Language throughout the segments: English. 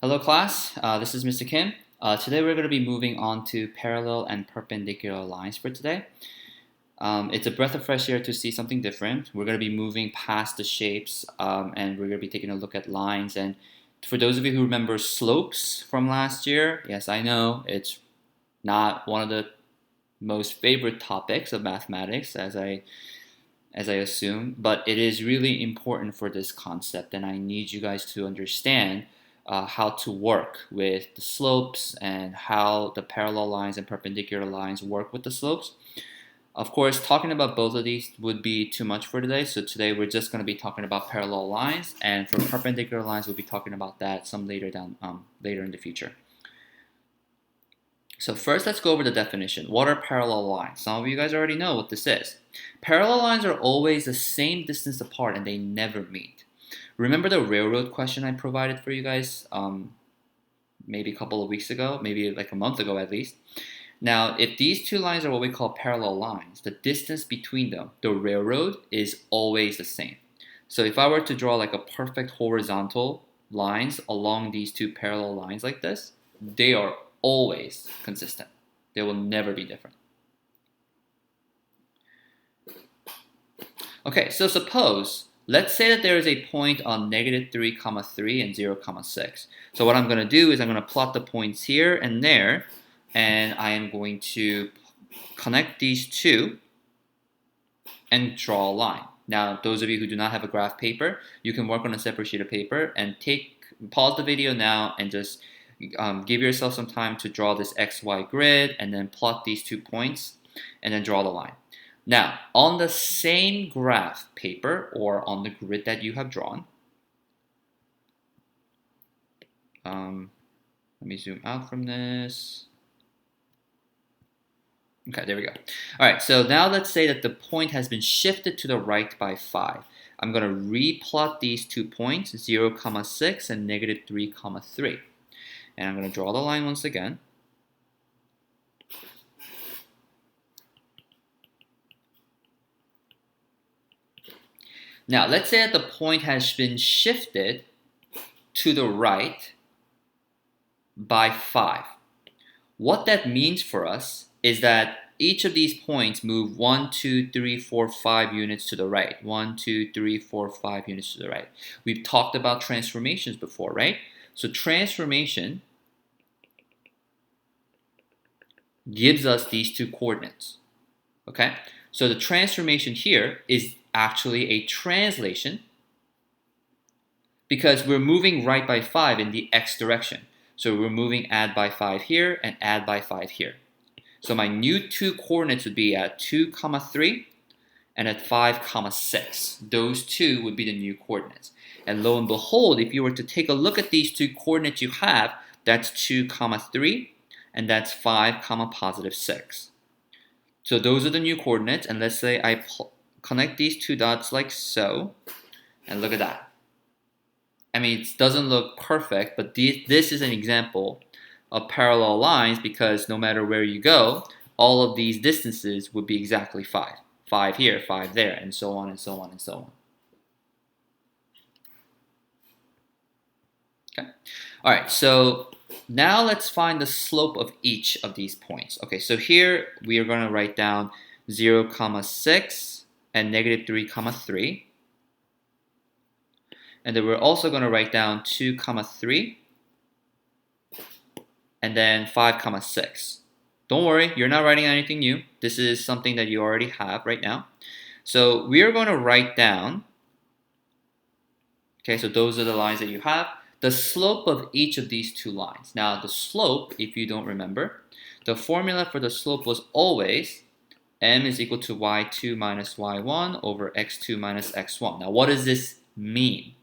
Hello class, this is Mr. Kim. Today we're going to be moving on to parallel and perpendicular lines for today. It's a breath of fresh air to see something different. We're going to be moving past the shapes and we're going to be taking a look at lines. And for those of you who remember slopes from last year, yes, I know it's not one of the most favorite topics of mathematics as I assume, but it is really important for this concept and I need you guys to understand how to work with the slopes and how the parallel lines and perpendicular lines work with the slopes. Of course, talking about both of these would be too much for today, so today we're just going to be talking about parallel lines, and for perpendicular lines we'll be talking about that some later in the future. So first, let's go over the definition. What are parallel lines? Some of you guys already know what this is. Parallel lines are always the same distance apart and they never meet. Remember the railroad question I provided for you guys maybe a couple of weeks ago, maybe like a month ago at least. Now, if these two lines are what we call parallel lines, the distance between them, the railroad, is always the same. So if I were to draw like a perfect horizontal lines along these two parallel lines like this, they are always consistent. They will never be different. Okay, so suppose, let's say that there is a point on negative 3, 3 and 0, 6. So what I'm going to do is I'm going to plot the points here and there, and I am going to connect these two and draw a line. Now, those of you who do not have a graph paper, you can work on a separate sheet of paper and pause the video now and just give yourself some time to draw this XY grid and then plot these 2 points and then draw the line. Now, on the same graph paper or on the grid that you have drawn, let me zoom out from this. Okay, there we go. All right, so now let's say that the point has been shifted to the right by 5. I'm going to replot these 2 points, 0, 6 and negative 3, 3. And I'm going to draw the line once again. Now, let's say that the point has been shifted to the right by 5. What that means for us is that each of these points move 1, 2, 3, 4, 5 units to the right. 1, 2, 3, 4, 5 units to the right. We've talked about transformations before, right? So transformation gives us these 2 coordinates. Okay? So the transformation here is actually a translation because we're moving right by 5 in the x direction. So we're moving add by 5 here and add by 5 here. So my new 2 coordinates would be at 2, 3 and at 5, 6. Those 2 would be the new coordinates. And lo and behold, if you were to take a look at these 2 coordinates you have, that's 2, 3 and that's 5, positive 6. So those are the new coordinates, and let's say I connect these 2 dots like so, and look at that. I mean, it doesn't look perfect, but this is an example of parallel lines because no matter where you go, all of these distances would be exactly 5. 5 here, 5 there, and so on and so on and so on. Okay. All right, so now let's find the slope of each of these points. Okay, so here we are going to write down 0, 6 and negative 3, 3. And then we're also going to write down 2, 3 and then 5, 6. Don't worry, you're not writing anything new. This is something that you already have right now. So we are going to write down, okay, so those are the lines that you have, the slope of each of these 2 lines. Now the slope, if you don't remember, the formula for the slope was always m is equal to y2 minus y1 over x2 minus x1. Now what does this mean?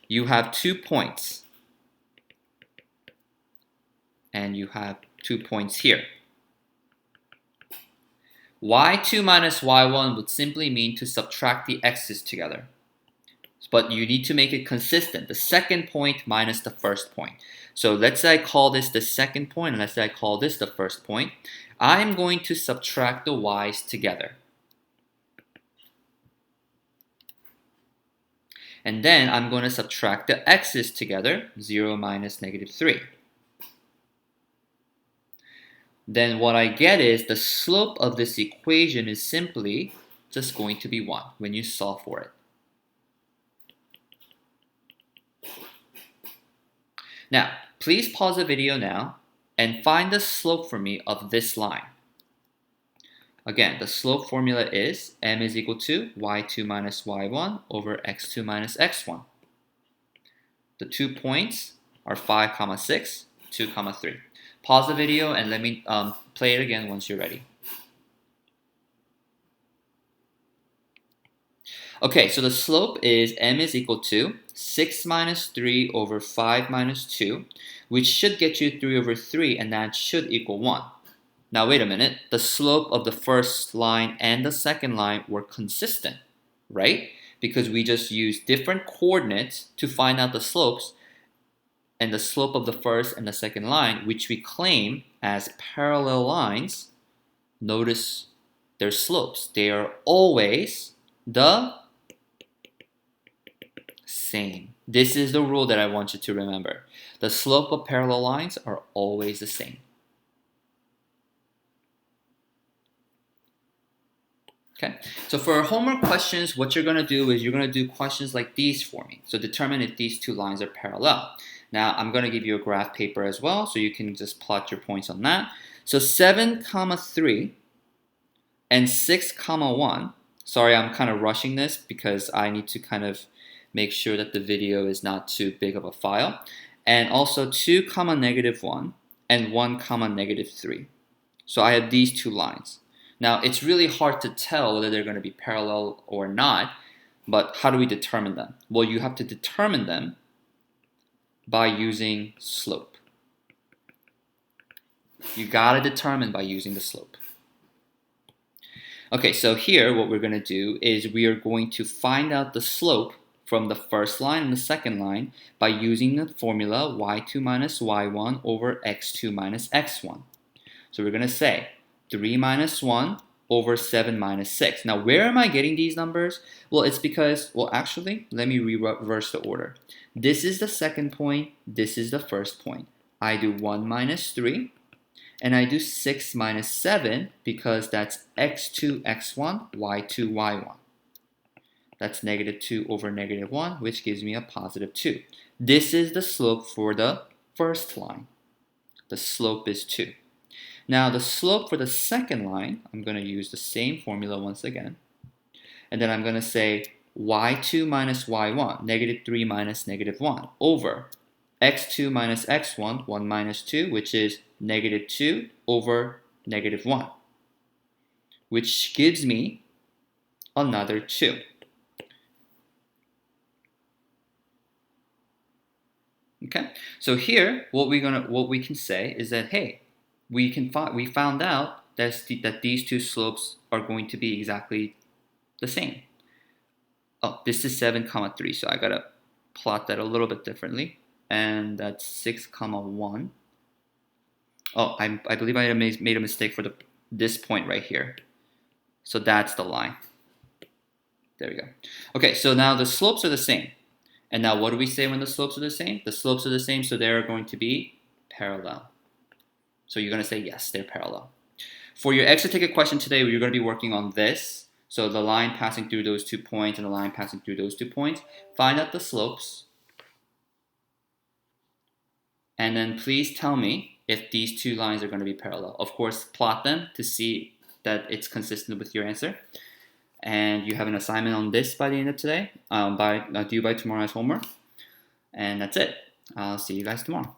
You have 2 points and you have 2 points here. y2 minus y1 would simply mean to subtract the x's together. But you need to make it consistent. The second point minus the first point. So let's say I call this the second point, and let's say I call this the first point. I'm going to subtract the y's together. And then I'm going to subtract the x's together, 0 minus negative 3. Then what I get is the slope of this equation is simply just going to be 1 when you solve for it. Now, please pause the video now and find the slope for me of this line. Again, the slope formula is m is equal to y2 minus y1 over x2 minus x1. The 2 points are 5, 6, 2, 3. Pause the video and let me play it again once you're ready. Okay, so the slope is m is equal to 6 minus 3 over 5 minus 2, which should get you 3 over 3, and that should equal 1. Now wait a minute, the slope of the first line and the second line were consistent, right? Because we just used different coordinates to find out the slopes, and the slope of the first and the second line, which we claim as parallel lines, notice their slopes. They are always the same. This is the rule that I want you to remember. The slope of parallel lines are always the same. Okay, so for homework questions, what you're going to do is you're going to do questions like these for me. So determine if these two lines are parallel. Now, I'm going to give you a graph paper as well, so you can just plot your points on that. So 7, 3 and 6, 1. Sorry, I'm kind of rushing this because I need to kind of make sure that the video is not too big of a file. And also 2, negative 1 and 1, negative 3. So I have these two lines. Now, it's really hard to tell whether they're going to be parallel or not, but how do we determine them? Well, you have to determine them by using slope. You got to determine by using the slope. Okay, so here what we're going to do is we are going to find out the slope from the first line and the second line by using the formula y2 minus y1 over x2 minus x1. So we're going to say 3 minus 1 over 7 minus 6. Now, where am I getting these numbers? Well, it's because, well, actually, let me reverse the order. This is the second point. This is the first point. I do 1 minus 3, and I do 6 minus 7 because that's x2, x1, y2, y1. That's negative 2 over negative 1, which gives me a positive 2. This is the slope for the first line. The slope is 2. Now, the slope for the second line, I'm going to use the same formula once again. And then I'm going to say y2 minus y1, negative 3 minus negative 1, over x2 minus x1, 1 minus 2, which is negative 2 over negative 1, which gives me another 2. Okay, so here what we can say is that, hey, we found out that these two slopes are going to be exactly the same. Oh, this is 7, 3, so I gotta plot that a little bit differently, and that's 6, 1. Oh, I believe I made a mistake for this point right here. So that's the line. There we go. Okay, so now the slopes are the same. And now what do we say when the slopes are the same? The slopes are the same, so they're going to be parallel. So you're going to say, yes, they're parallel. For your extra ticket question today, you're going to be working on this. So the line passing through those 2 points and the line passing through those 2 points. Find out the slopes. And then please tell me if these two lines are going to be parallel. Of course, plot them to see that it's consistent with your answer. And you have an assignment on this by the end of today, due by tomorrow's homework. And that's it. I'll see you guys tomorrow.